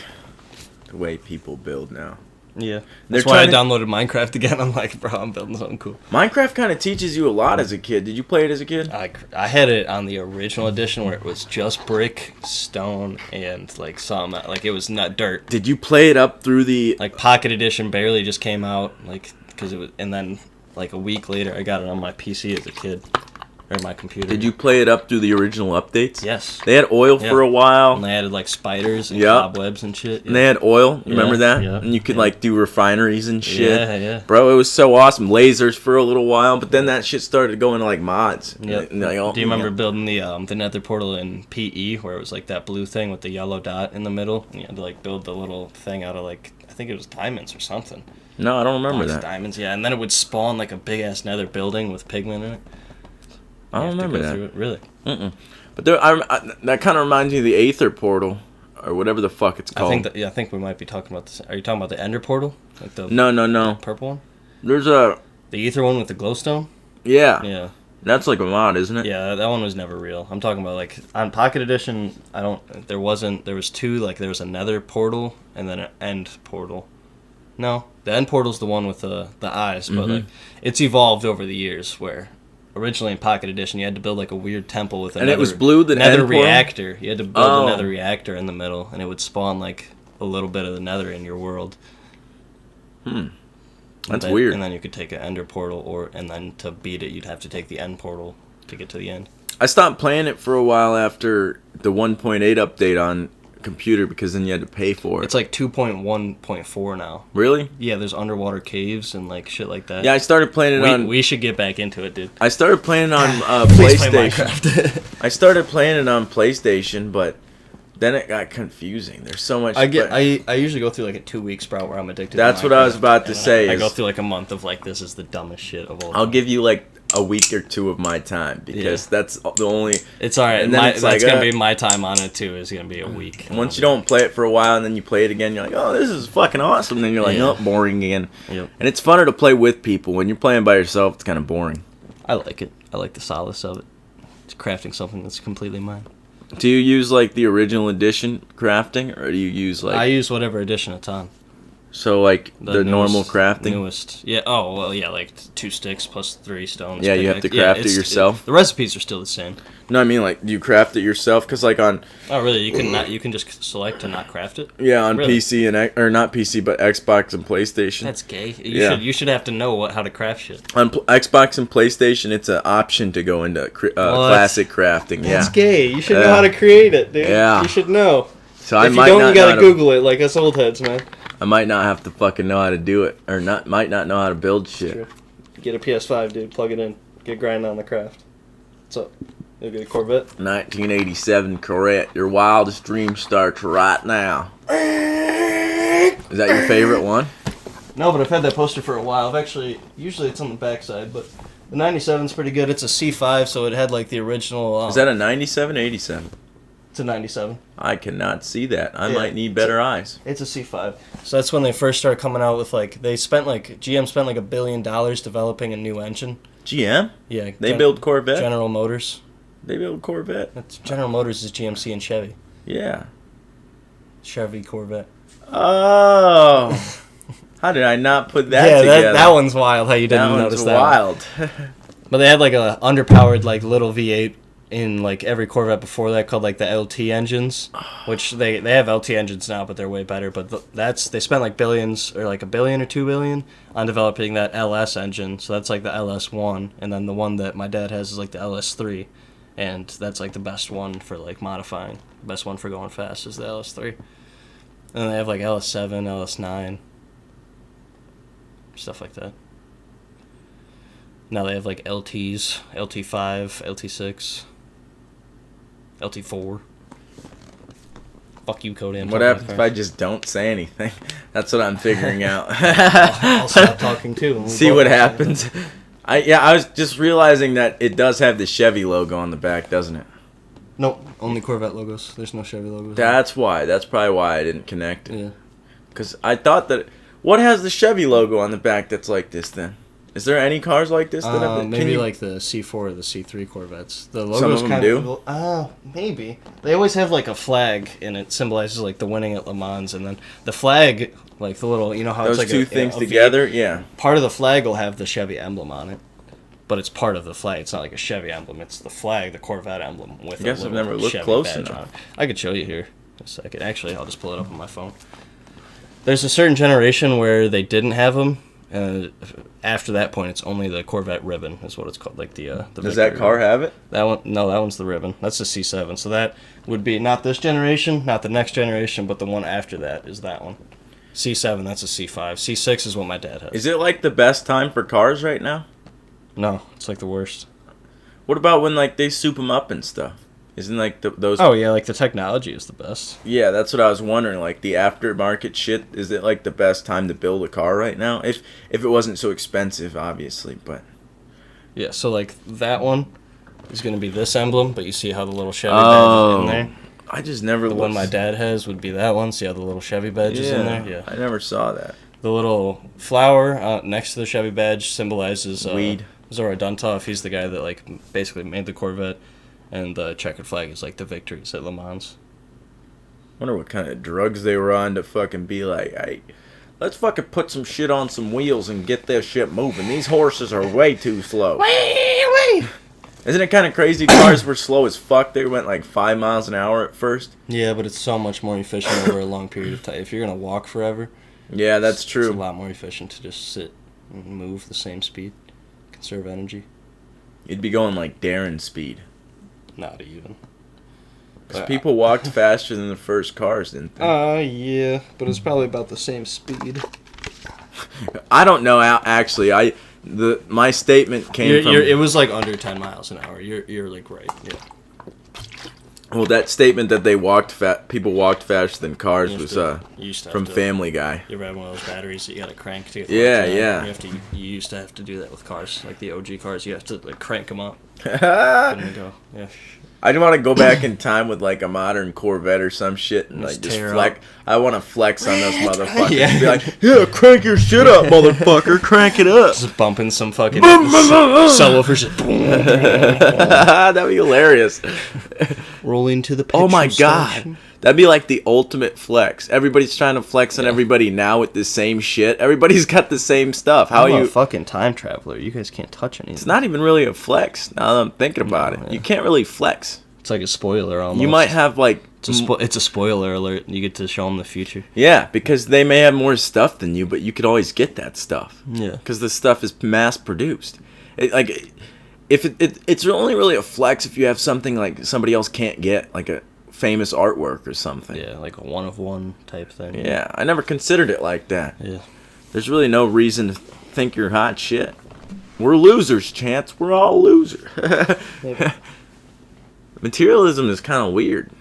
the way people build now. Yeah. That's why I downloaded Minecraft again. I'm like, bro, I'm building something cool. Minecraft kind of teaches you a lot as a kid. Did you play it as a kid? I had it on the original edition where it was just brick, stone, and like some, like it was not dirt. Did you play it up through the... Like Pocket Edition barely just came out, like, because it was, and then like a week later I got it on my PC as a kid. Or my computer. Did you play it up through the original updates? Yes. They had oil for a while. And they added like spiders and cobwebs and shit. And they had oil. You remember that? Yeah. And you could like do refineries and shit. Yeah. Bro, it was so awesome. Lasers for a little while, but then that shit started going to like mods. Yep. And, like, do you remember building the nether portal in PE where it was like that blue thing with the yellow dot in the middle? And you had to like build the little thing out of like, I think it was diamonds or something. No, I don't remember that. Diamonds, yeah. And then it would spawn like a big ass nether building with pigment in it. I don't remember that. Really? But that kind of reminds me of the Aether portal, or whatever the fuck it's called. I think we might be talking about this. Are you talking about the Ender portal? Like the No. Purple one? There's the Ether one with the glowstone? Yeah. That's like a mod, isn't it? Yeah, that one was never real. I'm talking about like on Pocket Edition. There was two. Like there was a Nether portal and then an End portal. No, the End portal's the one with the eyes, but like it's evolved over the years where. Originally in Pocket Edition, you had to build like a weird temple with it was blue, the nether End portal? reactor. You had to build a nether reactor in the middle, and it would spawn like a little bit of the nether in your world. That's weird. And then you could take an Ender portal, and then to beat it, you'd have to take the End portal to get to the end. I stopped playing it for a while after the 1.8 update on computer because then you had to pay for it. It's like 2.1.4 now. Really? Yeah, there's underwater caves and like shit like that. Yeah, I started playing it on... We should get back into it, dude. I started playing it on PlayStation. I started playing it on PlayStation, but then it got confusing. There's so much... I usually go through like a 2-week sprout where I'm addicted That's to what I was about to say. I go through like a month of like, this is the dumbest shit of all time. I'll give you like a week or two of my time because that's the only. It's all right. And then That's gonna be my time on it too. Is gonna be a week. Once you don't play it for a while and then you play it again, you're like, oh, this is fucking awesome. Then you're like, oh, boring again. Yep. And it's funner to play with people. When you're playing by yourself, it's kind of boring. I like it. I like the solace of it. It's crafting something that's completely mine. Do you use like the original edition crafting, or do you use like? I use whatever edition it's on. So like the normal crafting. Newest. Yeah. Oh well. Yeah. Like 2 sticks plus 3 stones. Yeah, you have to craft it yourself. The recipes are still the same. No, I mean like, do you craft it yourself? Because like on. Oh really? You can not. You can just select to not craft it. Yeah, on really? PC and or not PC, but Xbox and PlayStation. That's gay. You should have to know how to craft shit. On Xbox and PlayStation, it's an option to go into classic crafting. That's gay. You should know how to create it, dude. Yeah. You should know. So if you don't, you gotta Google it like us old heads, man. I might not have to fucking know how to do it, or might not know how to build shit. True. Get a PS5, dude. Plug it in. Get grinding on the craft. What's up? You get a Corvette? 1987 Corvette. Your wildest dream starts right now. Is that your favorite one? No, but I've had that poster for a while. Usually it's on the backside, but the 97's pretty good. It's a C5, so it had like the original. Is that a 97 or 87? It's a 97. I cannot see that. I might need better eyes. It's a C5. So that's when they first started coming out with like, GM spent like $1 billion developing a new engine. GM? Yeah. They build Corvette? General Motors. They build Corvette? General Motors is GMC and Chevy. Yeah. Chevy Corvette. Oh. How did I not put that together? Yeah, that one's wild how you didn't notice that. That one's wild. But they had like a underpowered like little V8 in like every Corvette before that called like the LT engines, which they have LT engines now, but they're way better. But they spent like billions or like $1 billion or $2 billion on developing that LS engine. So that's like the LS1, and then the one that my dad has is like the LS3, and that's like the best one for like modifying. The best one for going fast is the LS3. And then they have like LS7, LS9, stuff like that. Now they have like LTs, LT5, LT6. LT4. Fuck you, Codan. What happens if I just don't say anything? That's what I'm figuring out. I'll stop talking too. See what happens. I was just realizing that it does have the Chevy logo on the back, doesn't it? Nope, only Corvette logos. There's no Chevy logos. That's why. That's probably why I didn't connect it. Yeah. Because I thought that... What has the Chevy logo on the back that's like this, then? Is there any cars like this? Maybe like the C4 or the C3 Corvettes. The logos some of them do? Maybe. They always have like a flag, and it symbolizes like the winning at Le Mans, and then the flag, like the little, you know how those it's like two things together? Yeah. Part of the flag will have the Chevy emblem on it, but it's part of the flag. It's not like a Chevy emblem. It's the flag, the Corvette emblem with. I guess I've never looked close enough. I could show you here in a second. Actually, I'll just pull it up on my phone. There's a certain generation where they didn't have them. After that point, it's only the Corvette ribbon is what it's called. Like the Does that car have it? That one? No, that one's the ribbon. That's the C7. So that would be not this generation, not the next generation, but the one after that is that one. C7, that's a C5. C6 is what my dad has. Is it like the best time for cars right now? No, it's like the worst. What about when like they soup them up and stuff? Isn't like those? Oh yeah, like the technology is the best. Yeah, that's what I was wondering. Like the aftermarket shit, is it like the best time to build a car right now? If it wasn't so expensive, obviously, but. Yeah, so like that one is gonna be this emblem, but you see how the little Chevy badge is in there. I just never. The one my dad has would be that one. See how the little Chevy badge is in there? Yeah, I never saw that. The little flower next to the Chevy badge symbolizes weed. Zora Duntov. He's the guy that like basically made the Corvette. And the checkered flag is like the victories at Le Mans. Wonder what kind of drugs they were on to fucking be like, hey, let's fucking put some shit on some wheels and get this shit moving. These horses are way too slow. Wait. Isn't it kind of crazy? Cars were slow as fuck. They went like 5 miles an hour at first. Yeah, but it's so much more efficient over a long period of time. If you're going to walk forever. Yeah, that's true. It's a lot more efficient to just sit and move the same speed. Conserve energy. You'd be going like Darren speed. Not even. Because people walked faster than the first cars, didn't they? Yeah, but it's probably about the same speed. I don't know. Actually, my statement came from. It was like under 10 miles an hour. You're like right. Yeah. Well, that statement that people walked faster than cars was from to, Family Guy. You ever had one of those batteries that you got to crank to get Yeah. You used to have to do that with cars, like the OG cars. You have to like crank them up. Go. Yeah. I just want to go back in time with like a modern Corvette or some shit and like just flex. I want to flex on those motherfuckers. Yeah. Be like, yeah, crank your shit up, motherfucker. Crank it up. Just bumping some fucking subwoofer shit. That'd be hilarious. Rolling to the petrol Oh my station. god. That'd be like the ultimate flex. Everybody's trying to flex on everybody now with the same shit. Everybody's got the same stuff. How I'm are you a fucking time traveler? You guys can't touch anything. It's not even really a flex now that I'm thinking about it. Yeah. You can't really flex. It's like a spoiler almost. You might have like... It's a spoiler alert. You get to show them the future. Yeah, because they may have more stuff than you, but you could always get that stuff. Yeah. Because the stuff is mass produced. It's only really a flex if you have something like somebody else can't get, like a famous artwork or something. Yeah, like a one of one type thing. Yeah, I never considered it like that. Yeah. There's really no reason to think you're hot shit. We're losers, Chance. We're all losers. Materialism is kind of weird.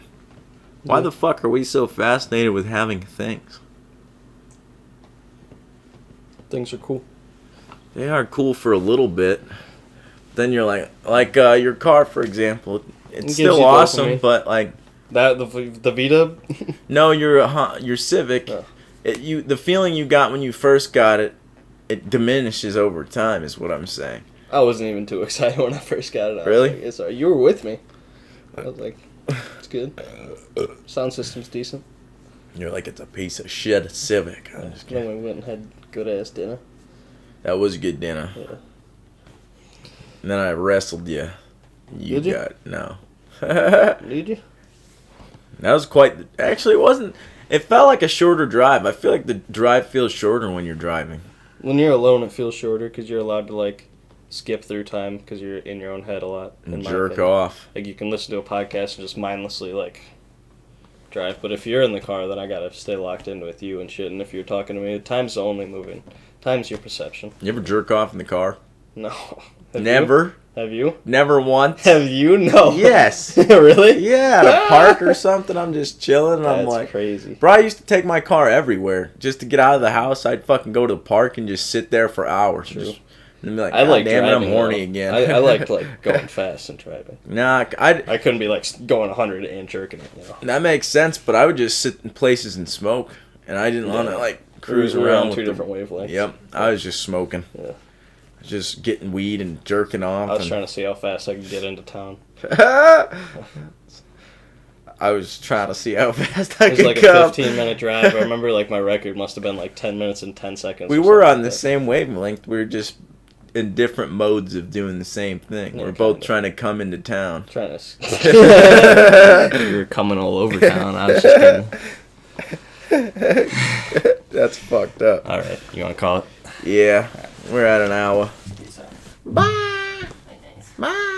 Why the fuck are we so fascinated with having things? Things are cool. They are cool for a little bit. Then you're like your car, for example. It's still awesome, but like that the Vita. No, your Civic. Oh. The feeling you got when you first got it, it diminishes over time. Is what I'm saying. I wasn't even too excited when I first got it. Really? Like, you were with me. I was like, it's good. Sound system's decent. You're like, it's a piece of shit Civic. I'm just kidding. Then we went and had good ass dinner. That was a good dinner. Yeah. And then I wrestled you. Did you? No. Did you? That was actually, it wasn't. It felt like a shorter drive. I feel like the drive feels shorter when you're driving. When you're alone, it feels shorter because you're allowed to like skip through time because you're in your own head a lot. And jerk off. Like you can listen to a podcast and just mindlessly like drive. But if you're in the car, then I gotta stay locked in with you and shit. And if you're talking to me, time's only moving. Time's your perception. You ever jerk off in the car? No. Never? Have you? Never once? Have you? No. Yes. Really? Yeah, at a park or something. I'm just chilling and I'm like... That's crazy. Bro, I used to take my car everywhere. Just to get out of the house, I'd fucking go to the park and just sit there for hours. True. And be like, I like damn it, driving, I'm horny though. again. I liked like going fast and driving. Nah, I couldn't be like going 100 and jerking it. You know? That makes sense, but I would just sit in places and smoke. And I didn't want to like cruise around on two different wavelengths. Yep, I was just smoking. Yeah. Just getting weed and jerking off. I was trying to see how fast I could get into town. I was trying to see how fast I It was could like come. a 15-minute drive. I remember like my record must have been like 10 minutes and 10 seconds. We were on the same wavelength. We were just in different modes of doing the same thing. Yeah, We're both kinda. trying to come into town. Trying to. You were coming all over town. I was just kidding. That's fucked up. All right, you want to call it? Yeah, we're at an hour. Bye. Bye.